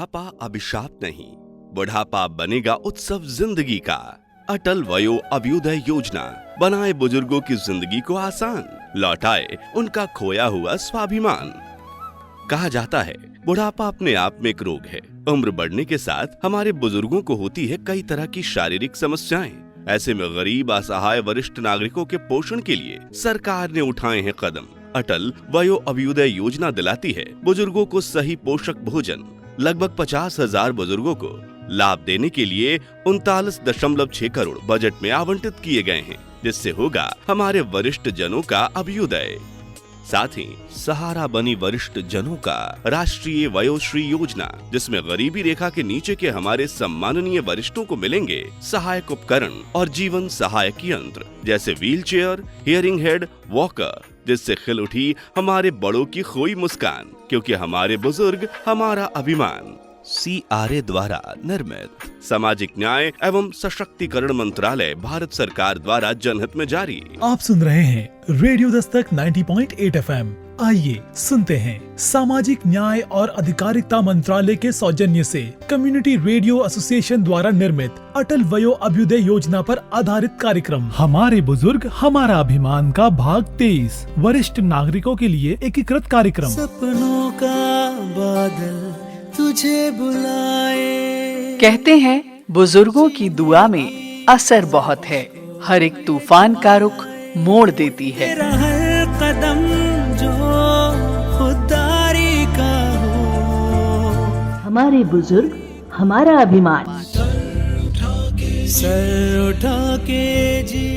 बुढ़ापा अभिशाप नहीं, बुढ़ापा बनेगा उत्सव जिंदगी का। अटल वयो अभ्युदय योजना बनाए बुजुर्गों की जिंदगी को आसान, लौटाए उनका खोया हुआ स्वाभिमान। कहा जाता है बुढ़ापा अपने आप में एक रोग है। उम्र बढ़ने के साथ हमारे बुजुर्गों को होती है कई तरह की शारीरिक समस्याएं। ऐसे में गरीब, असहाय, वरिष्ठ नागरिकों के पोषण के लिए सरकार ने उठाए हैं कदम। अटल वयो अभ्युदय योजना दिलाती है बुजुर्गों को सही पोषक भोजन। लगभग 50,000 बुजुर्गों को लाभ देने के लिए 39.6 करोड़ बजट में आवंटित किए गए हैं, जिससे होगा हमारे वरिष्ठ जनों का अभ्युदय। साथ ही सहारा बनी वरिष्ठ जनों का राष्ट्रीय वयोश्री योजना, जिसमें गरीबी रेखा के नीचे के हमारे सम्माननीय वरिष्ठों को मिलेंगे सहायक उपकरण और जीवन सहायक यंत्र जैसे व्हीलचेयर, हियरिंग हेड, वॉकर, जिससे खिल उठी हमारे बड़ों की खोई मुस्कान, क्योंकि हमारे बुजुर्ग हमारा अभिमान। CRA द्वारा निर्मित, सामाजिक न्याय एवं सशक्तिकरण मंत्रालय, भारत सरकार द्वारा जनहित में जारी। आप सुन रहे हैं रेडियो दस्तक 90.8 FM। आइए सुनते हैं सामाजिक न्याय और अधिकारिता मंत्रालय के सौजन्य से कम्युनिटी रेडियो एसोसिएशन द्वारा निर्मित अटल वयो अभ्युदय योजना पर आधारित कार्यक्रम हमारे बुजुर्ग हमारा अभिमान का भाग 23, वरिष्ठ नागरिकों के लिए एकीकृत कार्यक्रम। सपनों का बादल तुझे बुलाए। कहते हैं बुजुर्गों की दुआ में असर बहुत है, हर एक तूफान का रुख मोड़ देती है। तेरा हर कदम जो खुदारी का हो, हमारे बुजुर्ग हमारा अभिमान। सर उठा के जी।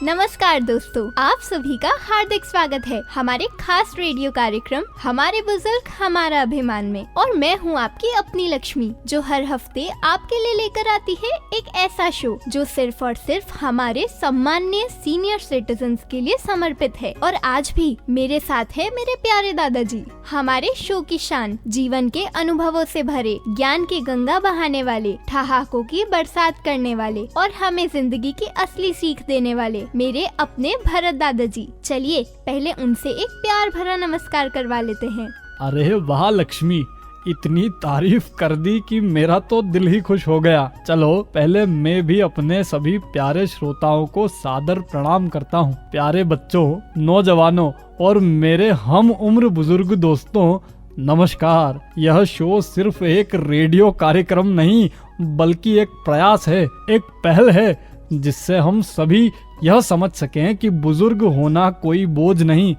नमस्कार दोस्तों, आप सभी का हार्दिक स्वागत है हमारे खास रेडियो कार्यक्रम हमारे बुजुर्ग हमारा अभिमान में। और मैं हूँ आपकी अपनी लक्ष्मी, जो हर हफ्ते आपके लिए लेकर आती है एक ऐसा शो जो सिर्फ और सिर्फ हमारे सम्माननीय सीनियर सिटीजन्स के लिए समर्पित है। और आज भी मेरे साथ है मेरे प्यारे दादाजी, हमारे शो की शान, जीवन के अनुभवों से भरे, ज्ञान की गंगा बहाने वाले, ठहाकों की बरसात करने वाले और हमें जिंदगी की असली सीख देने वाले मेरे अपने भरत दादाजी। चलिए पहले उनसे एक प्यार भरा नमस्कार करवा लेते हैं। अरे वाह लक्ष्मी, इतनी तारीफ कर दी कि मेरा तो दिल ही खुश हो गया। चलो पहले मैं भी अपने सभी प्यारे श्रोताओं को सादर प्रणाम करता हूँ। प्यारे बच्चों, नौजवानों और मेरे हम उम्र बुजुर्ग दोस्तों, नमस्कार। यह शो सिर्फ एक रेडियो कार्यक्रम नहीं बल्कि एक प्रयास है, एक पहल है, जिससे हम सभी यह समझ सकें कि बुजुर्ग होना कोई बोझ नहीं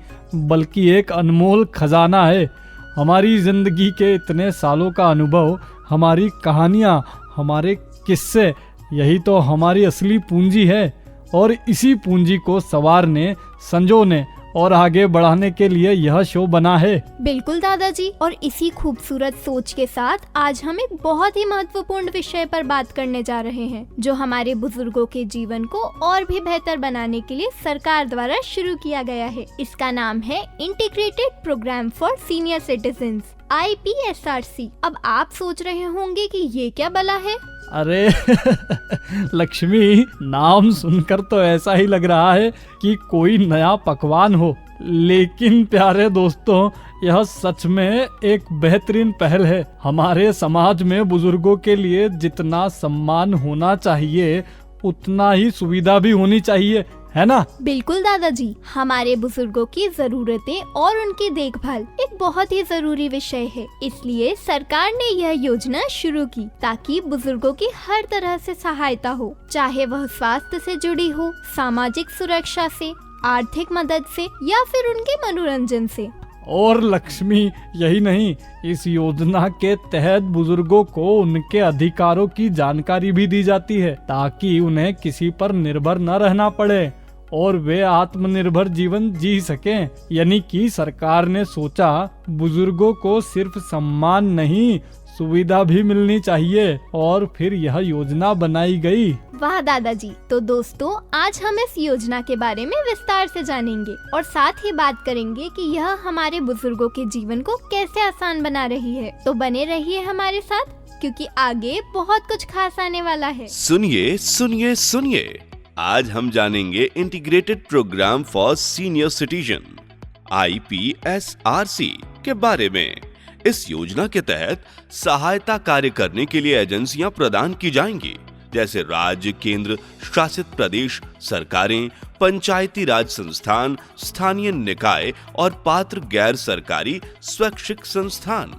बल्कि एक अनमोल खजाना है। हमारी जिंदगी के इतने सालों का अनुभव, हमारी कहानियाँ, हमारे किस्से, यही तो हमारी असली पूंजी है। और इसी पूंजी को संवारने, संजोने और आगे बढ़ाने के लिए यह शो बना है। बिल्कुल दादाजी, और इसी खूबसूरत सोच के साथ आज हम एक बहुत ही महत्वपूर्ण विषय पर बात करने जा रहे हैं, जो हमारे बुजुर्गों के जीवन को और भी बेहतर बनाने के लिए सरकार द्वारा शुरू किया गया है। इसका नाम है integrated programme for senior citizens, IPSRC। अब आप सोच रहे होंगे कि ये क्या बला है? अरे लक्ष्मी, नाम सुनकर तो ऐसा ही लग रहा है कि कोई नया पकवान हो, लेकिन प्यारे दोस्तों, यह सच में एक बेहतरीन पहल है। हमारे समाज में बुजुर्गों के लिए जितना सम्मान होना चाहिए उतना ही सुविधा भी होनी चाहिए, है ना? बिल्कुल दादाजी, हमारे बुजुर्गों की जरूरतें और उनकी देखभाल एक बहुत ही जरूरी विषय है। इसलिए सरकार ने यह योजना शुरू की ताकि बुजुर्गों की हर तरह से सहायता हो, चाहे वह स्वास्थ्य से जुड़ी हो, सामाजिक सुरक्षा से, आर्थिक मदद से या फिर उनके मनोरंजन से। और लक्ष्मी, यही नहीं, इस योजना के तहत बुजुर्गों को उनके अधिकारों की जानकारी भी दी जाती है ताकि उन्हें किसी पर निर्भर न रहना पड़े और वे आत्मनिर्भर जीवन जी सकें। यानी कि सरकार ने सोचा बुजुर्गों को सिर्फ सम्मान नहीं, सुविधा भी मिलनी चाहिए, और फिर यह योजना बनाई गई। वाह दादाजी, तो दोस्तों आज हम इस योजना के बारे में विस्तार से जानेंगे और साथ ही बात करेंगे कि यह हमारे बुजुर्गों के जीवन को कैसे आसान बना रही है। तो बने रहिए हमारे साथ, क्योंकि आगे बहुत कुछ खास आने वाला है। सुनिए सुनिए सुनिए, आज हम जानेंगे integrated programme for senior citizen IPSRC के बारे में। इस योजना के तहत सहायता कार्य करने के लिए एजेंसियां प्रदान की जाएंगी, जैसे राज्य, केंद्र शासित प्रदेश सरकारें, पंचायती राज संस्थान, स्थानीय निकाय और पात्र गैर सरकारी स्वैच्छिक संस्थान,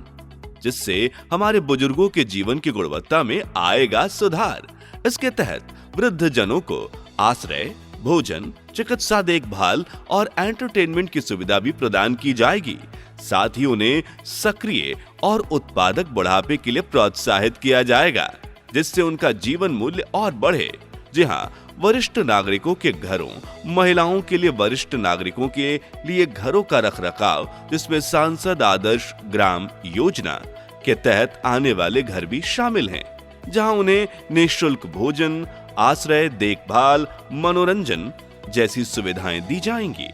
जिससे हमारे बुजुर्गों के जीवन की गुणवत्ता में आएगा सुधार। इसके तहत वृद्ध जनों को आश्रय, भोजन, चिकित्सा देखभाल और एंटरटेनमेंट की सुविधा भी प्रदान की जाएगी। साथ ही उन्हें सक्रिय और उत्पादक बुढ़ापे के लिए प्रोत्साहित किया जाएगा, जिससे उनका जीवन मूल्य और बढ़े। जी हाँ, वरिष्ठ नागरिकों के घरों, महिलाओं के लिए वरिष्ठ नागरिकों के लिए घरों का रखरखाव, जिसमें सांसद आदर्श ग्राम योजना के तहत आने वाले घर भी शामिल हैं, जहां उन्हें निःशुल्क भोजन, आश्रय, देखभाल, मनोरंजन जैसी सुविधाएं दी जाएंगी।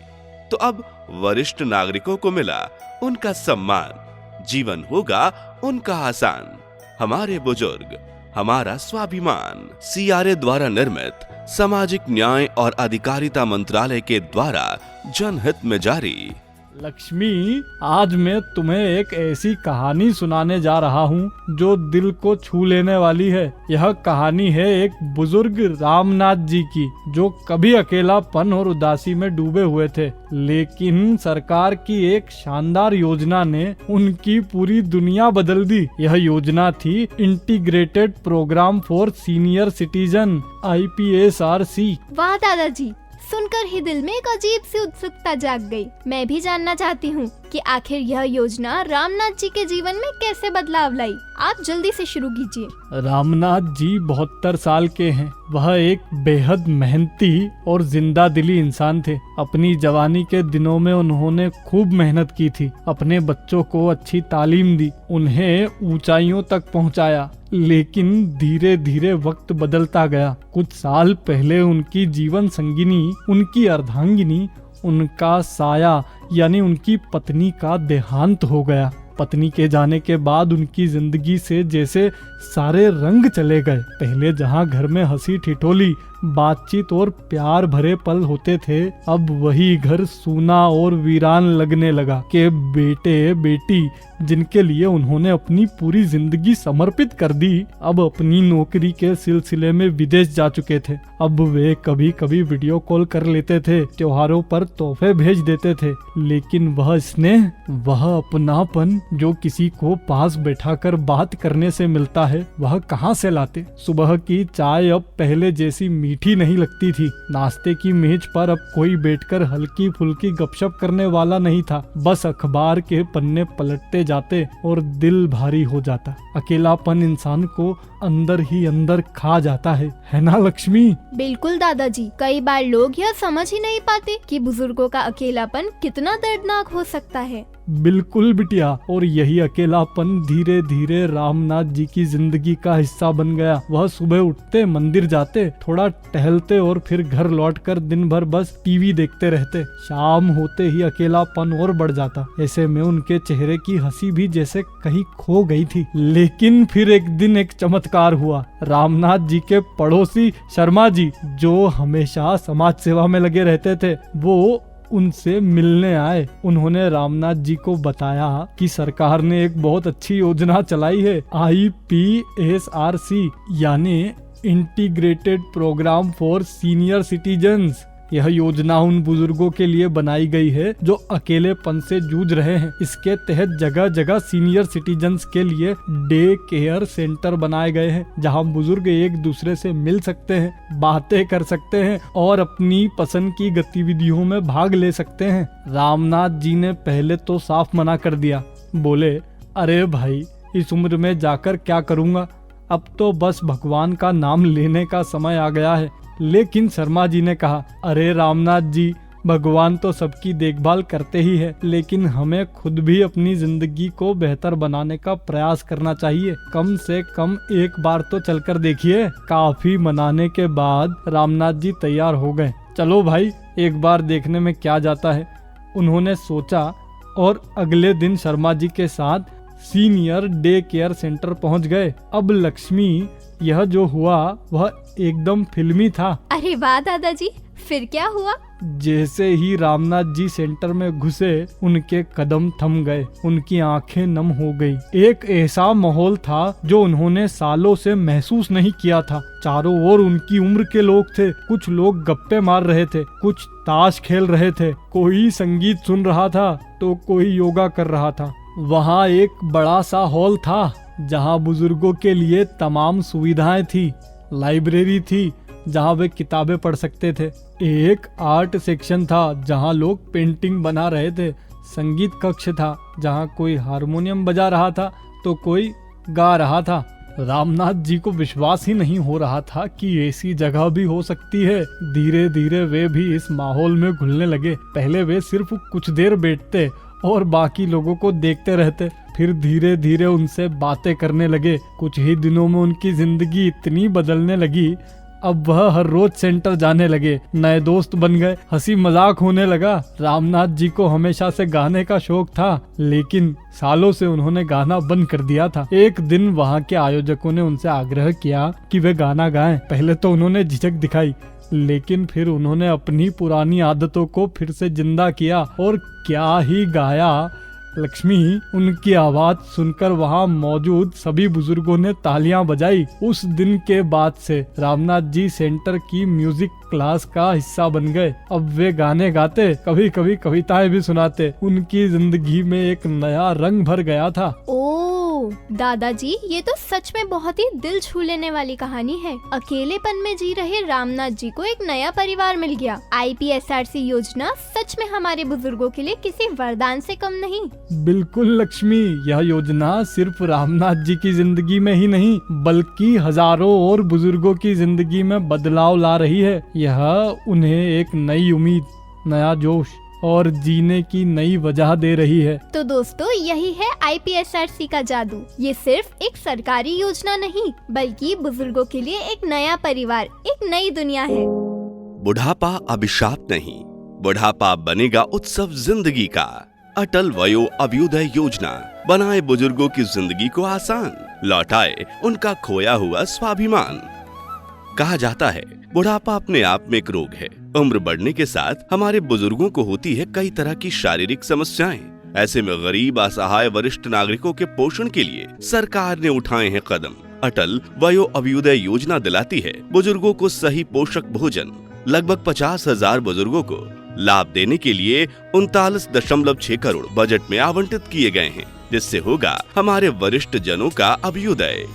तो अब वरिष्ठ नागरिकों को मिला उनका सम्मान, जीवन होगा उनका आसान। हमारे बुजुर्ग हमारा स्वाभिमान। CRA द्वारा निर्मित सामाजिक न्याय और अधिकारिता मंत्रालय के द्वारा जनहित में जारी। लक्ष्मी, आज मैं तुम्हें एक ऐसी कहानी सुनाने जा रहा हूँ जो दिल को छू लेने वाली है। यह कहानी है एक बुजुर्ग रामनाथ जी की, जो कभी अकेलापन और उदासी में डूबे हुए थे, लेकिन सरकार की एक शानदार योजना ने उनकी पूरी दुनिया बदल दी। यह योजना थी integrated programme for senior citizen, IPSRC। वाह दादाजी, सुनकर ही दिल में एक अजीब सी उत्सुकता जाग गई। मैं भी जानना चाहती हूँ कि आखिर यह योजना रामनाथ जी के जीवन में कैसे बदलाव लाई। आप जल्दी से शुरू कीजिए। रामनाथ जी 72 साल के हैं। वह एक बेहद मेहनती और जिंदा दिली इंसान थे। अपनी जवानी के दिनों में उन्होंने खूब मेहनत की थी, अपने बच्चों को अच्छी तालीम दी, उन्हें ऊंचाइयों तक पहुंचाया। लेकिन धीरे धीरे वक्त बदलता गया। कुछ साल पहले उनकी जीवन संगिनी, उनकी अर्धांगिनी, उनका साया यानी उनकी पत्नी का देहांत हो गया। पत्नी के जाने के बाद उनकी जिंदगी से जैसे सारे रंग चले गए। पहले जहां घर में हंसी ठिठोली, बातचीत और प्यार भरे पल होते थे, अब वही घर सूना और वीरान लगने लगा। के बेटे बेटी जिनके लिए उन्होंने अपनी पूरी जिंदगी समर्पित कर दी, अब अपनी नौकरी के सिलसिले में विदेश जा चुके थे। अब वे कभी कभी वीडियो कॉल कर लेते थे, त्योहारों पर तोहफे भेज देते थे, लेकिन वह स्नेह, वह अपनापन जो किसी को पास बैठाकर बात करने से मिलता है, वह कहाँ से लाते। सुबह की चाय अब पहले जैसी मीठी नहीं लगती थी। नाश्ते की मेज पर अब कोई बैठकर हल्की फुल्की गपशप करने वाला नहीं था। बस अखबार के पन्ने पलटते जाते और दिल भारी हो जाता। अकेलापन इंसान को अंदर ही अंदर खा जाता है ना लक्ष्मी? बिल्कुल दादाजी, कई बार लोग यह समझ ही नहीं पाते कि बुजुर्गों का अकेलापन कितना दर्दनाक हो सकता है। बिल्कुल बिटिया, और यही अकेलापन धीरे धीरे रामनाथ जी की जिंदगी का हिस्सा बन गया। वह सुबह उठते, मंदिर जाते, थोड़ा टहलते और फिर घर लौटकर दिन भर बस टीवी देखते रहते। शाम होते ही अकेलापन और बढ़ जाता। ऐसे में उनके चेहरे की हंसी भी जैसे कहीं खो गई थी। लेकिन फिर एक दिन एक चमत्कार हुआ। रामनाथ जी के पड़ोसी शर्मा जी, जो हमेशा समाज सेवा में लगे रहते थे, वो उनसे मिलने आए। उन्होंने रामनाथ जी को बताया कि सरकार ने एक बहुत अच्छी योजना चलाई है, IPSRC यानी integrated programme for senior citizens. यह योजना उन बुजुर्गों के लिए बनाई गई है जो अकेलेपन से जूझ रहे हैं। इसके तहत जगह जगह सीनियर सिटीजन्स के लिए डे केयर सेंटर बनाए गए हैं, जहां बुजुर्ग एक दूसरे से मिल सकते हैं, बातें कर सकते हैं और अपनी पसंद की गतिविधियों में भाग ले सकते हैं। रामनाथ जी ने पहले तो साफ मना कर दिया। बोले, अरे भाई, इस उम्र में जाकर क्या करूँगा, अब तो बस भगवान का नाम लेने का समय आ गया है। लेकिन शर्मा जी ने कहा, अरे रामनाथ जी, भगवान तो सबकी देखभाल करते ही है, लेकिन हमें खुद भी अपनी जिंदगी को बेहतर बनाने का प्रयास करना चाहिए। कम से कम एक बार तो चलकर देखिए। काफी मनाने के बाद रामनाथ जी तैयार हो गए। चलो भाई, एक बार देखने में क्या जाता है, उन्होंने सोचा और अगले दिन शर्मा जी के साथ सीनियर डे केयर सेंटर पहुंच गए। अब लक्ष्मी, यह जो हुआ वह एकदम फिल्मी था। अरे वाह दादाजी, फिर क्या हुआ? जैसे ही रामनाथ जी सेंटर में घुसे उनके कदम थम गए, उनकी आंखें नम हो गई। एक ऐसा माहौल था जो उन्होंने सालों से महसूस नहीं किया था। चारों ओर उनकी उम्र के लोग थे, कुछ लोग गप्पे मार रहे थे, कुछ ताश खेल रहे थे, कोई संगीत सुन रहा था तो कोई योगा कर रहा था। वहाँ एक बड़ा सा हॉल था जहाँ बुजुर्गों के लिए तमाम सुविधाएं थी। लाइब्रेरी थी जहाँ वे किताबें पढ़ सकते थे। एक आर्ट सेक्शन था जहाँ लोग पेंटिंग बना रहे थे। संगीत कक्ष था जहाँ कोई हारमोनियम बजा रहा था तो कोई गा रहा था। रामनाथ जी को विश्वास ही नहीं हो रहा था कि ऐसी जगह भी हो सकती है। धीरे धीरे वे भी इस माहौल में घुलने लगे। पहले वे सिर्फ कुछ देर बैठते और बाकी लोगों को देखते रहते, फिर धीरे धीरे उनसे बातें करने लगे। कुछ ही दिनों में उनकी जिंदगी इतनी बदलने लगी, अब वह हर रोज सेंटर जाने लगे, नए दोस्त बन गए, हंसी मजाक होने लगा। रामनाथ जी को हमेशा से गाने का शौक था, लेकिन सालों से उन्होंने गाना बंद कर दिया था। एक दिन वहाँ के आयोजकों ने उनसे आग्रह किया कि वे गाना गाएं। पहले तो उन्होंने झिझक दिखाई, लेकिन फिर उन्होंने अपनी पुरानी आदतों को फिर से जिंदा किया और क्या ही गाया। लक्ष्मी, उनकी आवाज सुनकर वहाँ मौजूद सभी बुजुर्गों ने तालियां बजाई। उस दिन के बाद से रामनाथ जी सेंटर की म्यूजिक क्लास का हिस्सा बन गए। अब वे गाने गाते, कभी कभी कविताएं भी सुनाते। उनकी जिंदगी में एक नया रंग भर गया था। ओह दादाजी, ये तो सच में बहुत ही दिल छू लेने वाली कहानी है। अकेलेपन में जी रहे रामनाथ जी को एक नया परिवार मिल गया। IPSRC योजना सच में हमारे बुजुर्गों के लिए किसी वरदान से कम नहीं। बिल्कुल लक्ष्मी, यह योजना सिर्फ रामनाथ जी की जिंदगी में ही नहीं बल्कि हजारों और बुजुर्गों की जिंदगी में बदलाव ला रही है। यह उन्हें एक नई उम्मीद, नया जोश और जीने की नई वजह दे रही है। तो दोस्तों, यही है IPSRC का जादू। ये सिर्फ एक सरकारी योजना नहीं बल्कि बुजुर्गों के लिए एक नया परिवार, एक नई दुनिया है। बुढ़ापा अभिशाप नहीं, बुढ़ापा बनेगा उत्सव जिंदगी का। अटल वयो अभ्युदय योजना बनाए बुजुर्गों की जिंदगी को आसान, लौटाए उनका खोया हुआ स्वाभिमान। कहा जाता है बुढ़ापा अपने आप में एक रोग है। उम्र बढ़ने के साथ हमारे बुजुर्गों को होती है कई तरह की शारीरिक समस्याएं। ऐसे में गरीब, असहाय वरिष्ठ नागरिकों के पोषण के लिए सरकार ने उठाए हैं कदम। अटल वयो अभ्युदय योजना दिलाती है बुजुर्गों को सही पोषक भोजन। लगभग 50,000 बुजुर्गों को लाभ देने के लिए 39.6 करोड़ बजट में आवंटित किए गए हैं, जिससे होगा हमारे वरिष्ठ जनों का अभ्युदय।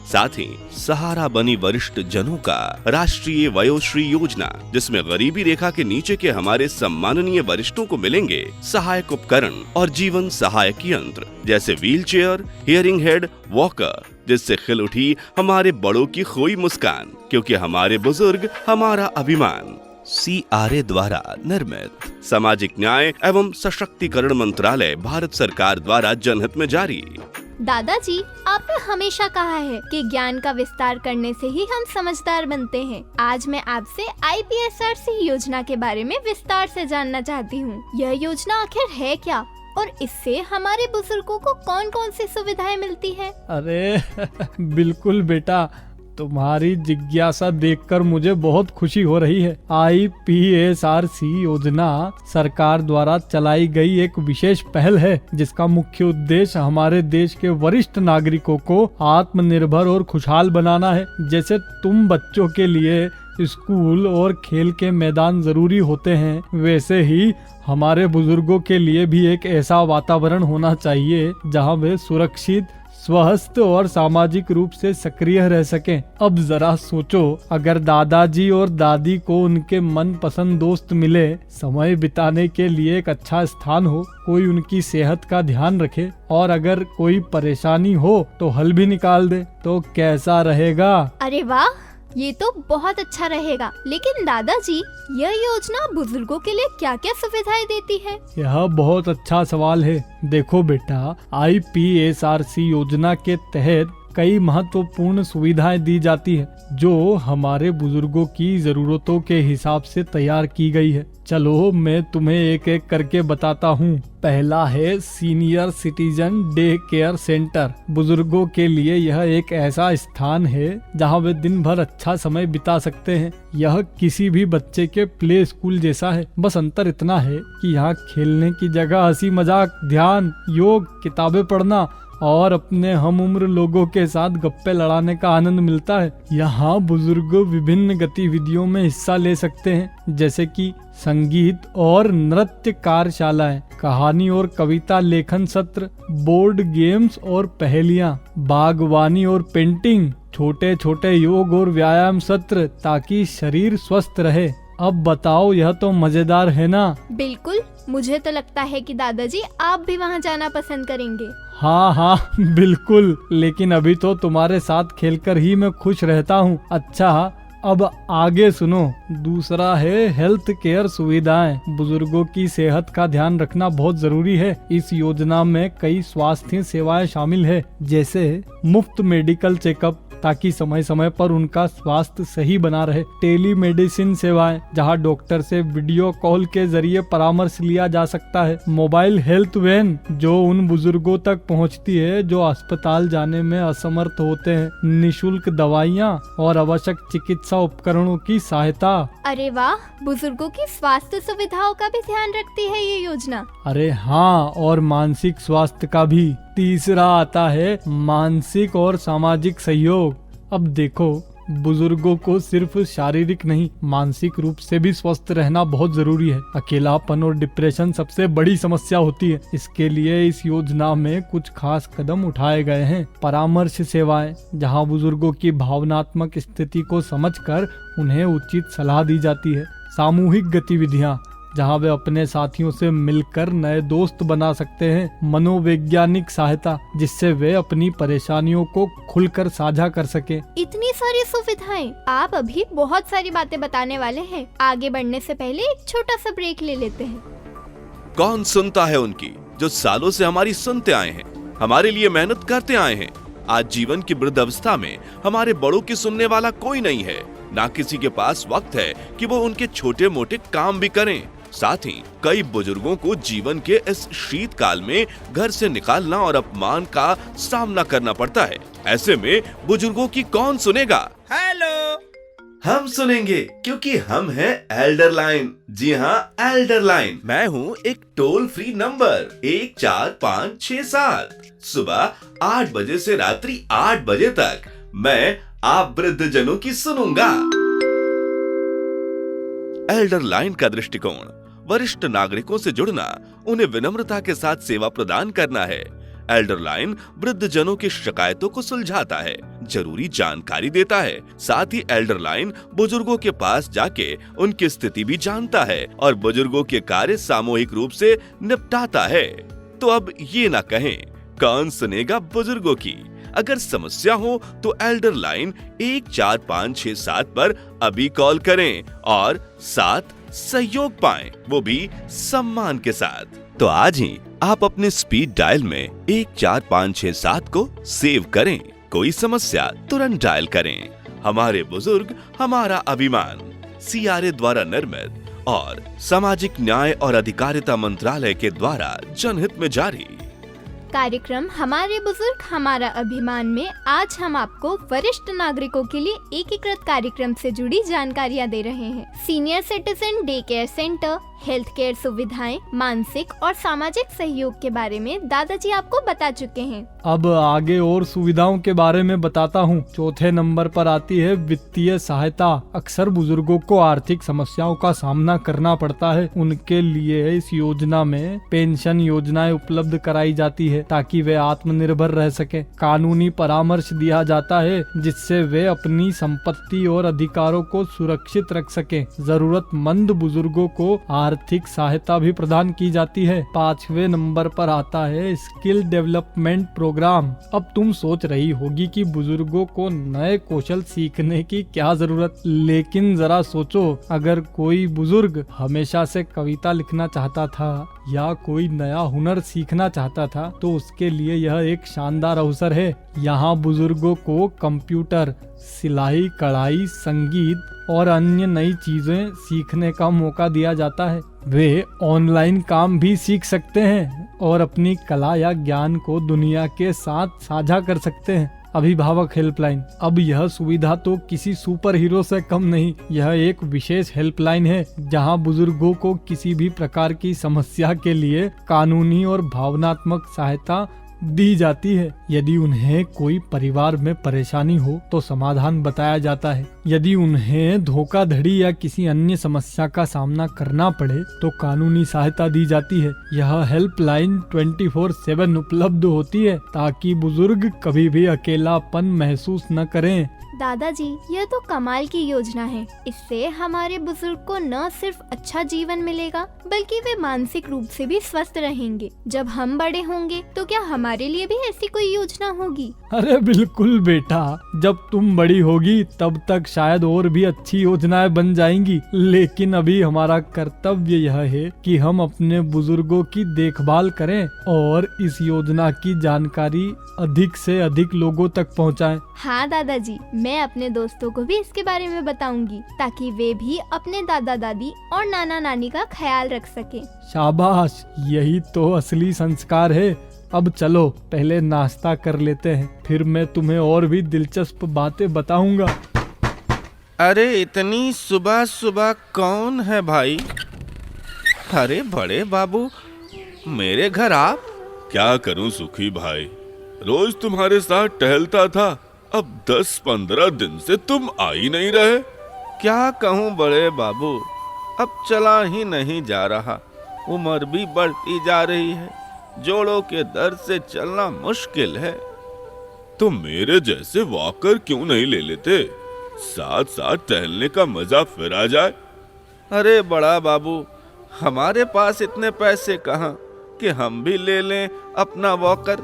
साथ ही सहारा बनी वरिष्ठ जनों का राष्ट्रीय वयोश्री योजना, जिसमें गरीबी रेखा के नीचे के हमारे सम्माननीय वरिष्ठों को मिलेंगे सहायक उपकरण और जीवन सहायक यंत्र जैसे व्हीलचेयर, हियरिंग हेड, वॉकर, जिससे खिल उठी हमारे बड़ों की खोई मुस्कान, क्योंकि हमारे बुजुर्ग हमारा अभिमान। CRA द्वारा निर्मित सामाजिक न्याय एवं सशक्तिकरण मंत्रालय, भारत सरकार द्वारा जनहित में जारी। दादाजी, आपने हमेशा कहा है कि ज्ञान का विस्तार करने से ही हम समझदार बनते हैं। आज मैं आपसे IPSRC योजना के बारे में विस्तार से जानना चाहती हूँ। यह योजना आखिर है क्या और इससे हमारे बुजुर्गों को कौन कौन सी सुविधाएं मिलती है? अरे बिल्कुल बेटा, तुम्हारी जिज्ञासा देखकर मुझे बहुत खुशी हो रही है। IPSRC योजना सरकार द्वारा चलाई गई एक विशेष पहल है, जिसका मुख्य उद्देश्य हमारे देश के वरिष्ठ नागरिकों को आत्मनिर्भर और खुशहाल बनाना है। जैसे तुम बच्चों के लिए स्कूल और खेल के मैदान जरूरी होते हैं, वैसे ही हमारे बुजुर्गों के लिए भी एक ऐसा वातावरण होना चाहिए जहां वे सुरक्षित, स्वस्थ और सामाजिक रूप से सक्रिय रह सकें। अब जरा सोचो, अगर दादाजी और दादी को उनके मनपसंद दोस्त मिले, समय बिताने के लिए एक अच्छा स्थान हो, कोई उनकी सेहत का ध्यान रखे और अगर कोई परेशानी हो तो हल भी निकाल दे, तो कैसा रहेगा? अरे वाह, ये तो बहुत अच्छा रहेगा। लेकिन दादाजी, यह योजना बुजुर्गों के लिए क्या क्या सुविधाएं देती है? यह बहुत अच्छा सवाल है। देखो बेटा, IPSRC योजना के तहत कई महत्वपूर्ण सुविधाएं दी जाती है जो हमारे बुजुर्गों की जरूरतों के हिसाब से तैयार की गई है। चलो मैं तुम्हें एक एक करके बताता हूँ। पहला है senior citizen day care centre. बुजुर्गों के लिए यह एक ऐसा स्थान है जहाँ वे दिन भर अच्छा समय बिता सकते हैं। यह किसी भी बच्चे के प्ले स्कूल जैसा है, बस अंतर इतना है कि यहाँ खेलने की जगह हंसी मजाक, ध्यान, योग, किताबें पढ़ना और अपने हम उम्र लोगों के साथ गप्पे लड़ाने का आनंद मिलता है। यहाँ बुजुर्ग विभिन्न गतिविधियों में हिस्सा ले सकते हैं, जैसे कि संगीत और नृत्य कार्यशालाएं, कहानी और कविता लेखन सत्र, बोर्ड गेम्स और पहेलियां, बागवानी और पेंटिंग, छोटे छोटे योग और व्यायाम सत्र, ताकि शरीर स्वस्थ रहे। अब बताओ, यह तो मजेदार है ना? बिल्कुल, मुझे तो लगता है कि दादाजी आप भी वहाँ जाना पसंद करेंगे। हाँ हाँ बिल्कुल, लेकिन अभी तो तुम्हारे साथ खेलकर ही मैं खुश रहता हूँ। अच्छा, अब आगे सुनो। दूसरा है हेल्थ केयर सुविधाएं। बुजुर्गों की सेहत का ध्यान रखना बहुत जरूरी है। इस योजना में कई स्वास्थ्य सेवाएं शामिल है, जैसे मुफ्त मेडिकल चेकअप ताकि समय समय पर उनका स्वास्थ्य सही बना रहे, टेली मेडिसिन सेवाएं जहां डॉक्टर से वीडियो कॉल के जरिए परामर्श लिया जा सकता है, मोबाइल हेल्थ वैन जो उन बुजुर्गों तक पहुंचती है जो अस्पताल जाने में असमर्थ होते हैं, निशुल्क दवाइयां और आवश्यक चिकित्सा उपकरणों की सहायता। अरे वाह, बुजुर्गों की स्वास्थ्य सुविधाओं का भी ध्यान रखती है ये योजना। अरे हाँ, और मानसिक स्वास्थ्य का भी। तीसरा आता है मानसिक और सामाजिक सहयोग। अब देखो, बुजुर्गों को सिर्फ शारीरिक नहीं, मानसिक रूप से भी स्वस्थ रहना बहुत जरूरी है। अकेलापन और डिप्रेशन सबसे बड़ी समस्या होती है। इसके लिए इस योजना में कुछ खास कदम उठाए गए हैं। परामर्श सेवाएं, जहां बुजुर्गों की भावनात्मक स्थिति को समझकर उन्हें उचित सलाह दी जाती है। सामूहिक गतिविधियां, जहां वे अपने साथियों से मिलकर नए दोस्त बना सकते हैं। मनोवैज्ञानिक सहायता, जिससे वे अपनी परेशानियों को खुलकर साझा कर सके। इतनी सारी सुविधाएं, आप अभी बहुत सारी बातें बताने वाले हैं। आगे बढ़ने से पहले एक छोटा सा ब्रेक ले लेते हैं। कौन सुनता है उनकी, जो सालों से हमारी सुनते आए हैं, हमारे लिए मेहनत करते आए हैं। आज जीवन की वृद्धावस्था में हमारे बड़ों की सुनने वाला कोई नहीं है। ना किसी के पास वक्त है कि वो उनके छोटे मोटे काम भी करें। साथ ही कई बुजुर्गों को जीवन के इस शीतकाल में घर से निकालना और अपमान का सामना करना पड़ता है। ऐसे में बुजुर्गों की कौन सुनेगा? हेलो, हम सुनेंगे, क्योंकि हम हैं एल्डर लाइन। जी हाँ, एल्डर लाइन। मैं हूँ एक टोल फ्री नंबर 14567। सुबह 8 बजे से रात्रि 8 बजे तक मैं आप वृद्ध जनों की सुनूंगा। एल्डर लाइन का दृष्टिकोण वरिष्ठ नागरिकों से जुड़ना, उन्हें विनम्रता के साथ सेवा प्रदान करना है। एल्डर लाइन वृद्ध जनों की शिकायतों को सुलझाता है, जरूरी जानकारी देता है। साथ ही एल्डर लाइन बुजुर्गों के पास जाके उनकी स्थिति भी जानता है और बुजुर्गों के कार्य सामूहिक रूप से निपटाता है। तो अब ये ना कहें, कौन सुनेगा बुजुर्गों की? अगर समस्या हो तो एल्डर लाइन 14567 पर अभी कॉल करें और साथ सहयोग पाएं, वो भी सम्मान के साथ। तो आज ही आप अपने स्पीड डायल में 14567 को सेव करें। कोई समस्या तुरंत डायल करें। हमारे बुजुर्ग हमारा अभिमान, CRA द्वारा निर्मित और सामाजिक न्याय और अधिकारिता मंत्रालय के द्वारा जनहित में जारी। कार्यक्रम हमारे बुजुर्ग हमारा अभिमान में आज हम आपको वरिष्ठ नागरिकों के लिए एकीकृत कार्यक्रम से जुड़ी जानकारियाँ दे रहे हैं। Senior citizen day care centre, health care सुविधाएं, मानसिक और सामाजिक सहयोग के बारे में दादाजी आपको बता चुके हैं। अब आगे और सुविधाओं के बारे में बताता हूँ। चौथे नंबर पर आती है वित्तीय सहायता। अक्सर बुजुर्गों को आर्थिक समस्याओं का सामना करना पड़ता है। उनके लिए इस योजना में पेंशन योजनाएं उपलब्ध कराई जाती है ताकि वे आत्मनिर्भर रह सके। कानूनी परामर्श दिया जाता है जिससे वे अपनी संपत्ति और अधिकारों को सुरक्षित रख सके। जरूरतमंद बुजुर्गों को आर्थिक सहायता भी प्रदान की जाती है। 5वें नंबर पर आता है स्किल डेवलपमेंट प्रोग्राम। अब तुम सोच रही होगी कि बुजुर्गों को नए कौशल सीखने की क्या जरूरत, लेकिन जरा सोचो, अगर कोई बुजुर्ग हमेशा से कविता लिखना चाहता था या कोई नया हुनर सीखना चाहता था तो तो उसके लिए यह एक शानदार अवसर है। यहाँ बुजुर्गों को कंप्यूटर, सिलाई, कढ़ाई, संगीत और अन्य नई चीजें सीखने का मौका दिया जाता है। वे ऑनलाइन काम भी सीख सकते हैं और अपनी कला या ज्ञान को दुनिया के साथ साझा कर सकते हैं। अभिभावक हेल्पलाइन। अब यह सुविधा तो किसी सुपर हीरो से कम नहीं। यह एक विशेष हेल्पलाइन है जहां बुजुर्गों को किसी भी प्रकार की समस्या के लिए कानूनी और भावनात्मक सहायता दी जाती है। यदि उन्हें कोई परिवार में परेशानी हो तो समाधान बताया जाता है। यदि उन्हें धोखाधड़ी या किसी अन्य समस्या का सामना करना पड़े तो कानूनी सहायता दी जाती है। यह हेल्पलाइन 24/7 उपलब्ध होती है ताकि बुजुर्ग कभी भी अकेलापन महसूस न करें। दादाजी, यह तो कमाल की योजना है। इससे हमारे बुजुर्ग को न सिर्फ अच्छा जीवन मिलेगा बल्कि वे मानसिक रूप से भी स्वस्थ रहेंगे। जब हम बड़े होंगे तो क्या हमारे लिए भी ऐसी कोई योजना होगी? अरे बिल्कुल बेटा, जब तुम बड़ी होगी तब तक शायद और भी अच्छी योजनाएं बन जाएंगी। लेकिन अभी हमारा कर्तव्य यह है कि हम अपने बुजुर्गों की देखभाल करें और इस योजना की जानकारी अधिक से अधिक लोगों तक पहुंचाएं। हाँ दादाजी, मैं अपने दोस्तों को भी इसके बारे में बताऊंगी ताकि वे भी अपने दादा दादी और नाना नानी का ख्याल रख सकें। शाबाश, यही तो असली संस्कार है। अब चलो पहले नाश्ता कर लेते हैं, फिर मैं तुम्हें और भी दिलचस्प बातें बताऊंगा। अरे इतनी सुबह सुबह कौन है भाई? अरे बड़े बाबू, मेरे घर आप? क्या करूं सुखी भाई, रोज तुम्हारे साथ टहलता था, अब 10-15 दिन से तुम आ ही नहीं रहे। क्या कहूँ बड़े बाबू, अब चला ही नहीं जा रहा। उम्र भी बढ़ती जा रही है, जोड़ों के दर्द से चलना मुश्किल है। तो मेरे जैसे वॉकर क्यों नहीं ले लेते? साथ साथ टहलने का मजा फिर आ जाए। अरे बड़ा बाबू, हमारे पास इतने पैसे कहाँ कि हम भी ले लें अपना वॉकर।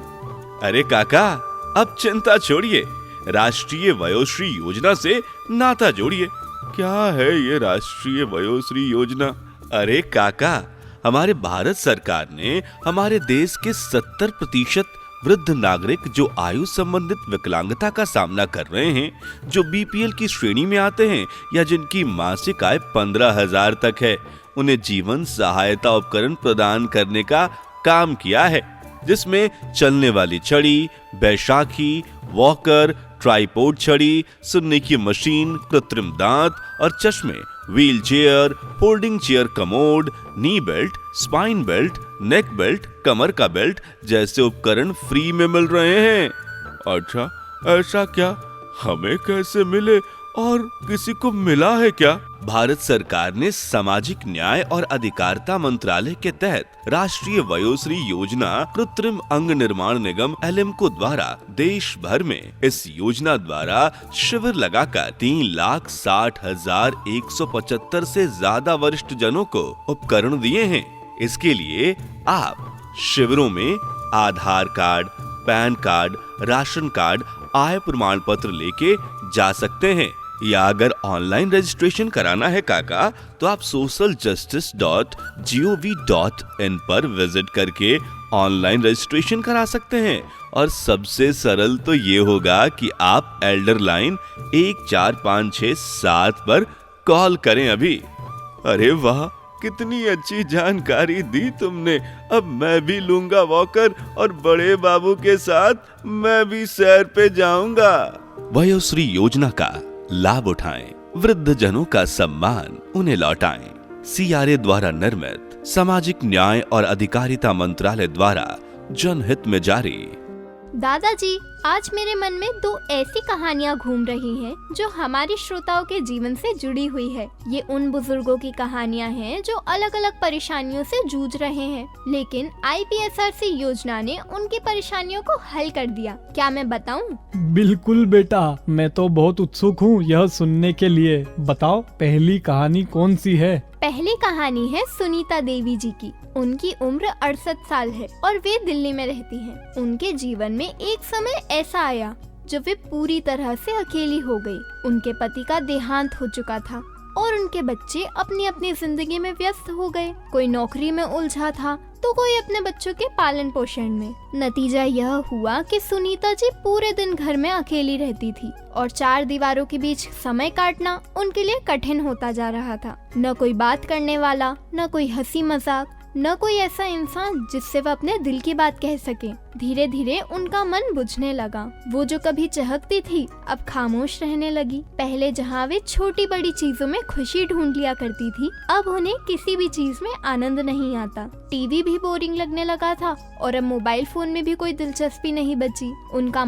अरे काका, अब चिंता छोड़िए, राष्ट्रीय वयोश्री योजना से नाता जोड़िए। क्या है ये राष्ट्रीय वयोश्री योजना? अरे काका, हमारे भारत सरकार ने हमारे देश के 70% वृद्ध नागरिक जो आयु संबंधित विकलांगता का सामना कर रहे हैं, जो बीपीएल की श्रेणी में आते हैं या जिनकी मासिक आय 15,000 तक है, उन्हें जीवन सहायता उपकरण प्रदान करने का काम किया है, जिसमें चलने वाली छड़ी, बैसाखी, वॉकर, ट्राइपॉड छड़ी, सुनने की मशीन, कृत्रिम दांत और चश्मे, wheel chair, folding chair commode, knee belt, spine belt, neck belt, कमर का बेल्ट जैसे उपकरण फ्री में मिल रहे हैं। अच्छा, ऐसा क्या? हमें कैसे मिले और किसी को मिला है क्या? भारत सरकार ने सामाजिक न्याय और अधिकारिता मंत्रालय के तहत राष्ट्रीय वयोश्री योजना कृत्रिम अंग निर्माण निगम एलिम्को द्वारा देश भर में इस योजना द्वारा शिविर लगाकर 3,60,175 से ज्यादा वरिष्ठ जनों को उपकरण दिए हैं। इसके लिए आप शिविरों में Aadhaar card, PAN card, ration card, आय प्रमाण पत्र लेके जा सकते हैं, या अगर ऑनलाइन रजिस्ट्रेशन कराना है काका तो आप socialjustice.gov.in पर विजिट करके ऑनलाइन रजिस्ट्रेशन करा सकते हैं। और सबसे सरल तो ये होगा कि आप एल्डर लाइन 14567 पर कॉल करें अभी। अरे वाह, कितनी अच्छी जानकारी दी तुमने। अब मैं भी लूंगा वॉकर और बड़े बाबू के साथ मैं भी सैर पे जाऊंगा। वयोश्री योजना का लाभ उठाएं, वृद्ध जनों का सम्मान उन्हें लौटाएं। CRA द्वारा निर्मित सामाजिक न्याय और अधिकारिता मंत्रालय द्वारा जनहित में जारी। दादाजी, आज मेरे मन में 2 ऐसी कहानियाँ घूम रही हैं जो हमारे श्रोताओं के जीवन से जुड़ी हुई है। ये उन बुजुर्गों की कहानियाँ हैं जो अलग अलग परेशानियों से जूझ रहे हैं, लेकिन IPSRC योजना ने उनकी परेशानियों को हल कर दिया। क्या मैं बताऊं? बिल्कुल बेटा, मैं तो बहुत उत्सुक हूँ यह सुनने के लिए। बताओ, पहली कहानी कौन सी है? पहली कहानी है सुनीता देवी जी की। उनकी उम्र 68 साल है और वे दिल्ली में रहती हैं। उनके जीवन में एक समय ऐसा आया जब वे पूरी तरह से अकेली हो गई। उनके पति का देहांत हो चुका था। और उनके बच्चे अपनी अपनी जिंदगी में व्यस्त हो गए। कोई नौकरी में उलझा था तो कोई अपने बच्चों के पालन पोषण में। नतीजा यह हुआ कि सुनीता जी पूरे दिन घर में अकेली रहती थी और 4 दीवारों के बीच समय काटना उनके लिए कठिन होता जा रहा था। न कोई बात करने वाला, न कोई हंसी मजाक, न कोई ऐसा इंसान जिससे वह अपने दिल की बात कह सके। धीरे धीरे उनका मन बुझने लगा। वो जो कभी चहकती थी अब खामोश रहने लगी। पहले जहाँ वे छोटी बड़ी चीजों में खुशी ढूंढ लिया करती थी, अब उन्हें किसी भी चीज में आनंद नहीं आता। टीवी भी बोरिंग लगने लगा था और अब मोबाइल फोन में भी कोई दिलचस्पी नहीं बची। उनका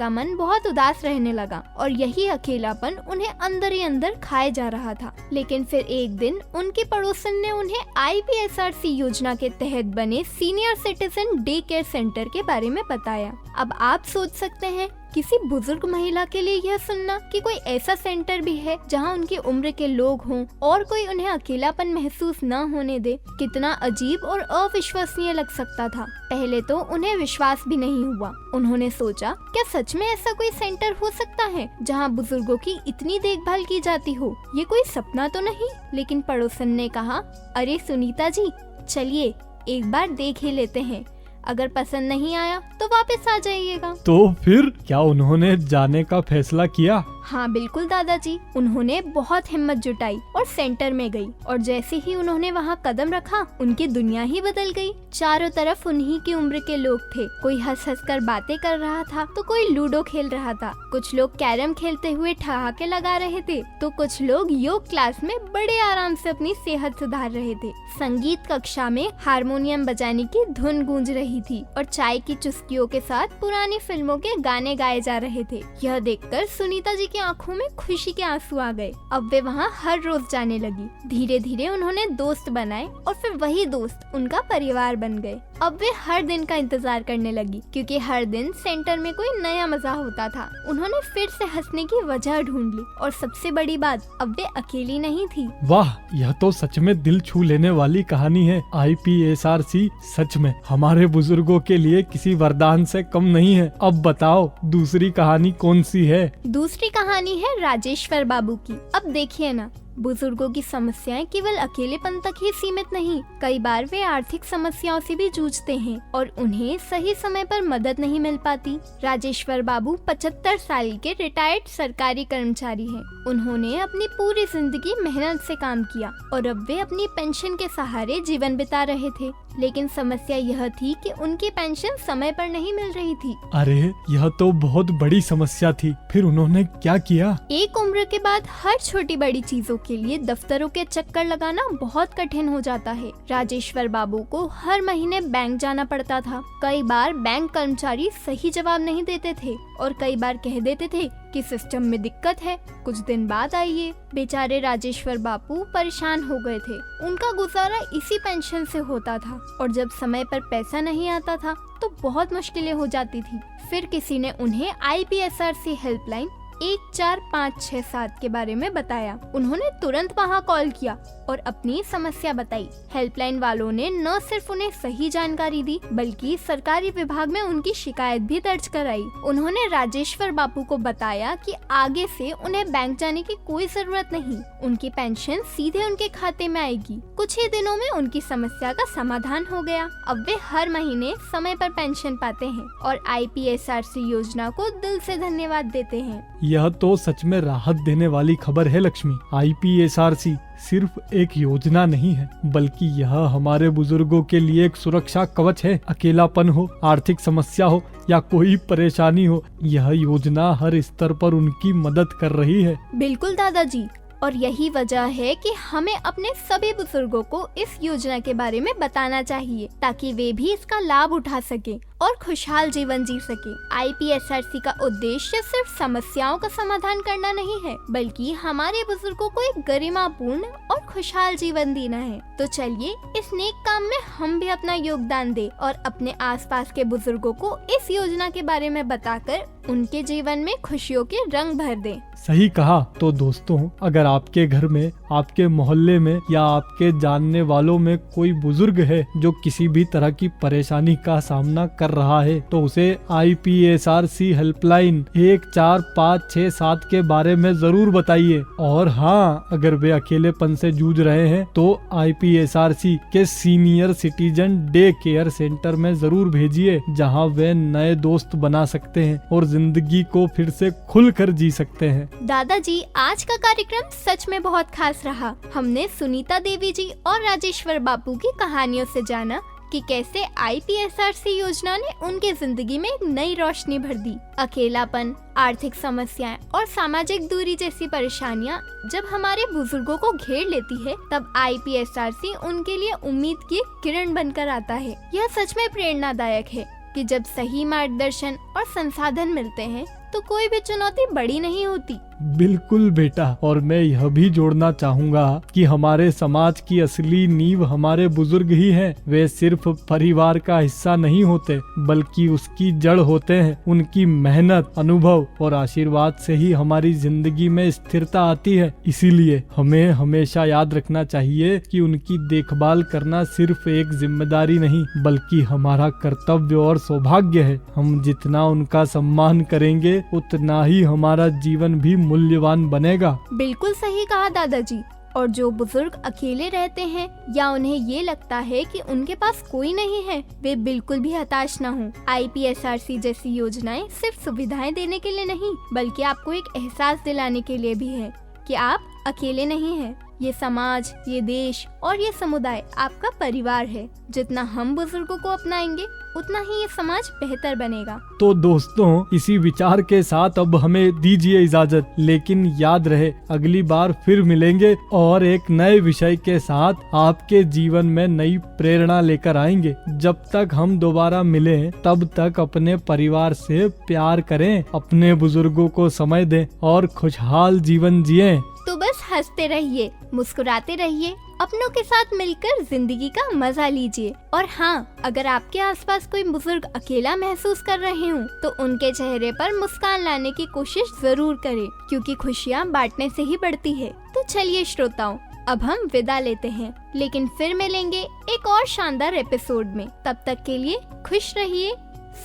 मन बहुत उदास रहने लगा और यही अकेलापन उन्हें अंदर ही अंदर खाए जा रहा था। लेकिन फिर एक दिन उनकी पड़ोसन ने उन्हें IPSRC योजना के तहत बने senior citizen day care centre के बारे में बताया। अब आप सोच सकते हैं किसी बुजुर्ग महिला के लिए यह सुनना कि कोई ऐसा सेंटर भी है जहां उनकी उम्र के लोग हों और कोई उन्हें अकेलापन महसूस न होने दे, कितना अजीब और अविश्वसनीय लग सकता था। पहले तो उन्हें विश्वास भी नहीं हुआ। उन्होंने सोचा, क्या सच में ऐसा कोई सेंटर हो सकता है जहां बुजुर्गों की इतनी देखभाल की जाती हो? ये कोई सपना तो नहीं? लेकिन पड़ोसन ने कहा, अरे सुनीता जी, चलिए एक बार देख ही लेते हैं। अगर पसंद नहीं आया तो वापस आ जाइएगा। तो फिर क्या उन्होंने जाने का फैसला किया? हाँ बिल्कुल दादाजी, उन्होंने बहुत हिम्मत जुटाई और सेंटर में गई और जैसे ही उन्होंने वहाँ कदम रखा उनकी दुनिया ही बदल गई। चारों तरफ उन्हीं की उम्र के लोग थे। कोई हंस हंस कर बातें कर रहा था तो कोई लूडो खेल रहा था, कुछ लोग कैरम खेलते हुए ठहाके लगा रहे थे तो कुछ लोग योग क्लास में बड़े आराम से अपनी सेहत सुधार रहे थे। संगीत कक्षा में हारमोनियम बजाने की धुन गूंज रही थी और चाय की चुस्कियों के साथ पुरानी फिल्मों के गाने गाए जा रहे थे। यह देखकर सुनीता जी की आंखों में खुशी के आंसू आ गए। अब वे वहाँ हर रोज जाने लगी। धीरे धीरे उन्होंने दोस्त बनाए और फिर वही दोस्त उनका परिवार बन गए। अब वे हर दिन का इंतजार करने लगी क्योंकि हर दिन सेंटर में कोई नया मजा होता था। उन्होंने फिर से हंसने की वजह ढूंढ ली और सबसे बड़ी बात, अब वे अकेली नहीं थी। वाह, यह तो सच में दिल छू लेने वाली कहानी है। IPSRC सच में हमारे बुजुर्गों के लिए किसी वरदान से कम नहीं है। अब बताओ दूसरी कहानी कौन सी है? दूसरी कहानी है राजेश्वर बाबू की। अब देखिए ना, बुजुर्गों की समस्याएं केवल अकेलेपन तक ही सीमित नहीं, कई बार वे आर्थिक समस्याओं से भी जूझते हैं और उन्हें सही समय पर मदद नहीं मिल पाती। राजेश्वर बाबू 75 साल के रिटायर्ड सरकारी कर्मचारी हैं। उन्होंने अपनी पूरी जिंदगी मेहनत से काम किया और अब वे अपनी पेंशन के सहारे जीवन बिता रहे थे। लेकिन समस्या यह थी कि उनकी पेंशन समय पर नहीं मिल रही थी। अरे यह तो बहुत बड़ी समस्या थी। फिर उन्होंने क्या किया? एक उम्र के बाद हर छोटी बड़ी चीजों के लिए दफ्तरों के चक्कर लगाना बहुत कठिन हो जाता है। राजेश्वर बाबू को हर महीने बैंक जाना पड़ता था। कई बार बैंक कर्मचारी सही जवाब नहीं देते थे और कई बार कह देते थे कि सिस्टम में दिक्कत है, कुछ दिन बाद आइए। बेचारे राजेश्वर बापू परेशान हो गए थे। उनका गुजारा इसी पेंशन से होता था और जब समय पर पैसा नहीं आता था तो बहुत मुश्किलें हो जाती थी। फिर किसी ने उन्हें IPSRC हेल्पलाइन 14567 के बारे में बताया। उन्होंने तुरंत वहां कॉल किया और अपनी समस्या बताई। हेल्पलाइन वालों ने न सिर्फ उन्हें सही जानकारी दी बल्कि सरकारी विभाग में उनकी शिकायत भी दर्ज कराई। उन्होंने राजेश्वर बापू को बताया कि आगे से उन्हें बैंक जाने की कोई जरूरत नहीं, उनकी पेंशन सीधे उनके खाते में आएगी। कुछ ही दिनों में उनकी समस्या का समाधान हो गया। अब वे हर महीने समय पर पेंशन पाते हैं और IPSRC योजना को दिल से धन्यवाद देते हैं। यह तो सच में राहत देने वाली खबर है लक्ष्मी। IPSRC सिर्फ एक योजना नहीं है बल्कि यह हमारे बुजुर्गों के लिए एक सुरक्षा कवच है। अकेलापन हो, आर्थिक समस्या हो या कोई परेशानी हो, यह योजना हर स्तर पर उनकी मदद कर रही है। बिल्कुल दादाजी, और यही वजह है कि हमें अपने सभी बुजुर्गों को इस योजना के बारे में बताना चाहिए ताकि वे भी इसका लाभ उठा सके और खुशहाल जीवन जी सके। IPSRC का उद्देश्य सिर्फ समस्याओं का समाधान करना नहीं है बल्कि हमारे बुजुर्गों को एक गरिमापूर्ण और खुशहाल जीवन देना है। तो चलिए इस नेक काम में हम भी अपना योगदान दें और अपने आसपास के बुजुर्गों को इस योजना के बारे में बताकर उनके जीवन में खुशियों के रंग भर दें। सही कहा। तो दोस्तों, अगर आपके घर में, आपके मोहल्ले में या आपके जानने वालों में कोई बुजुर्ग है जो किसी भी तरह की परेशानी का सामना कर रहा है, तो उसे IPSRC हेल्पलाइन 14567 के बारे में जरूर बताइए। और हाँ, अगर वे अकेलेपन से जूझ रहे हैं तो IPSRC के senior citizen day care centre में जरूर भेजिए, जहां वे नए दोस्त बना सकते हैं और जिंदगी को फिर से खुलकर जी सकते हैं। दादाजी, आज का कार्यक्रम सच में बहुत खास रहा। हमने सुनीता देवी जी और राजेश्वर बापू की कहानियों से जाना कि कैसे IPSRC योजना ने उनके जिंदगी में एक नई रोशनी भर दी। अकेलापन, आर्थिक समस्याएं और सामाजिक दूरी जैसी परेशानियां जब हमारे बुजुर्गों को घेर लेती है, तब IPSRC उनके लिए उम्मीद की किरण बनकर आता है। यह सच में प्रेरणादायक है कि जब सही मार्गदर्शन और संसाधन मिलते हैं तो कोई भी चुनौती बड़ी नहीं होती। बिल्कुल बेटा, और मैं यह भी जोड़ना चाहूँगा कि हमारे समाज की असली नींव हमारे बुजुर्ग ही हैं। वे सिर्फ परिवार का हिस्सा नहीं होते, बल्कि उसकी जड़ होते हैं। उनकी मेहनत, अनुभव और आशीर्वाद से ही हमारी जिंदगी में स्थिरता आती है। इसीलिए हमें हमेशा याद रखना चाहिए कि उनकी देखभाल करना सिर्फ एक जिम्मेदारी नहीं, बल्कि हमारा कर्तव्य और सौभाग्य है। हम जितना उनका सम्मान करेंगे, उतना ही हमारा जीवन भी मूल्यवान बनेगा। बिल्कुल सही कहा दादाजी। और जो बुजुर्ग अकेले रहते हैं या उन्हें ये लगता है कि उनके पास कोई नहीं है, वे बिल्कुल भी हताश न हों। IPSRC जैसी योजनाएं सिर्फ सुविधाएं देने के लिए नहीं, बल्कि आपको एक एहसास दिलाने के लिए भी है कि आप अकेले नहीं हैं। ये समाज, ये देश और ये समुदाय आपका परिवार है। जितना हम बुजुर्गों को अपनाएंगे, उतना ही ये समाज बेहतर बनेगा। तो दोस्तों, इसी विचार के साथ अब हमें दीजिए इजाजत। लेकिन याद रहे, अगली बार फिर मिलेंगे और एक नए विषय के साथ आपके जीवन में नई प्रेरणा लेकर आएंगे। जब तक हम दोबारा मिलें, तब तक अपने परिवार से प्यार करें, अपने बुजुर्गों को समय दें और खुशहाल जीवन जिएं। तो बस हंसते रहिए, मुस्कुराते रहिए, अपनों के साथ मिलकर जिंदगी का मजा लीजिए। और हाँ, अगर आपके आसपास कोई बुजुर्ग अकेला महसूस कर रहे हो, तो उनके चेहरे पर मुस्कान लाने की कोशिश जरूर करें, क्योंकि खुशियाँ बांटने से ही बढ़ती है। तो चलिए श्रोताओं, अब हम विदा लेते हैं, लेकिन फिर मिलेंगे एक और शानदार एपिसोड में। तब तक के लिए खुश रहिए,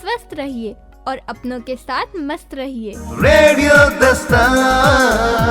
स्वस्थ रहिए और अपनों के साथ मस्त रहिए। रेडियो दस्तार।